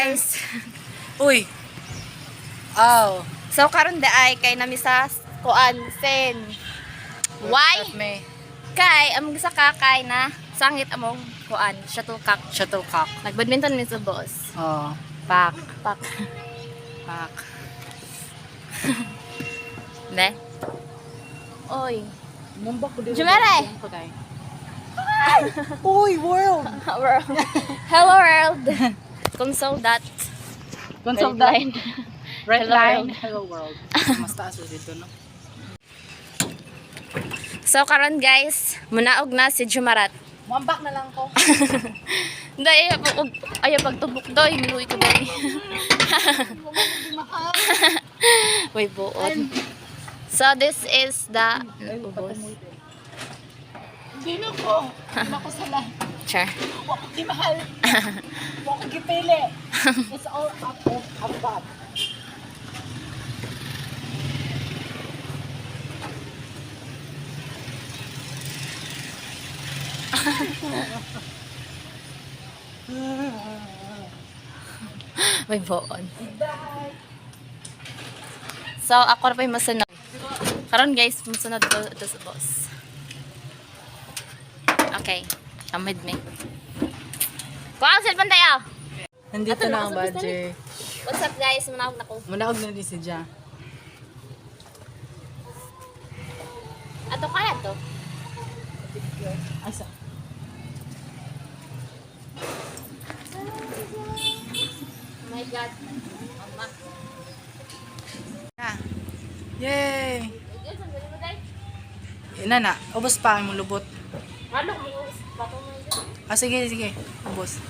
guys. Uy. Aw. So karon daay kay nami sa kuan sen. Why? Kay among sa kakay na sangit among kuan shuttlecock. Shuttlecock. Nagbadminton mi sa boss. Oh. Pak. Pak. Ne? Oy. Mumba ko dito. Jumare. Uy, world. Hello world. Console that. Console Red that. line. Red Hello line. world. Hello world. Mas taas dito, no? So karon guys, munaog na si Jumarat. Mambak na lang ko. Dai ayo pagtubok doy, miluy ko doy. Wait, buod. So this is the ubos. Hindi na ko. Hindi na ko sala. Sure. Huwag ko mahal. Huwag ko gipili. It's all up. May buon. So ako na pa yung masunod. Karon guys, masunod ko ito sa boss. Okay. Come with me. Kuha ang cellphone tayo. Nandito na ang badger. What's up guys? Manawag na ko. Manaog na din si Ja. Ato kaya to? Asa? Oh my God. Mama. Yay! Ina na. Ubos pa ang lubot. Ano mo? Bato mo yun. Ah, sige. Ubos.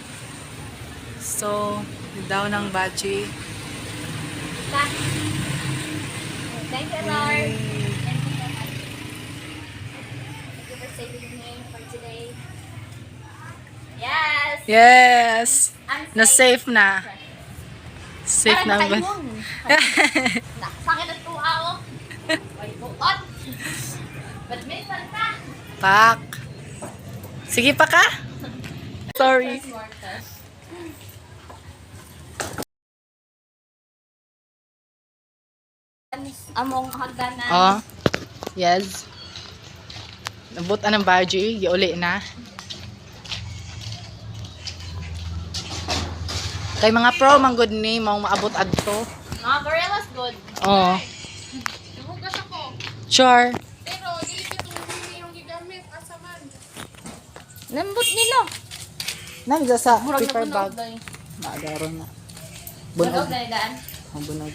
So, daw ng badge. Thank you, Lord. Thank you so much. Thank you for saving me for today. Yes! Yes! I'm Na safe na. Safe na ba? Nakasangin ang tuha ko. May buot. Badminton ka. Pak. Sige pa ka? Sorry. Among hagdanan. Oh. Yes. Nabot ang badge. Giuli na. Kay mga pro, man good ni, mau maabot adto. Mga gorillas good. Oh. Nahugas ako. Sure. Pero, hindi ko yung gigamit. Asaman. Nambot nila. Nami sa Murag paper na bag. Maadaro na. Bunog Bunog. na daan. Bunog.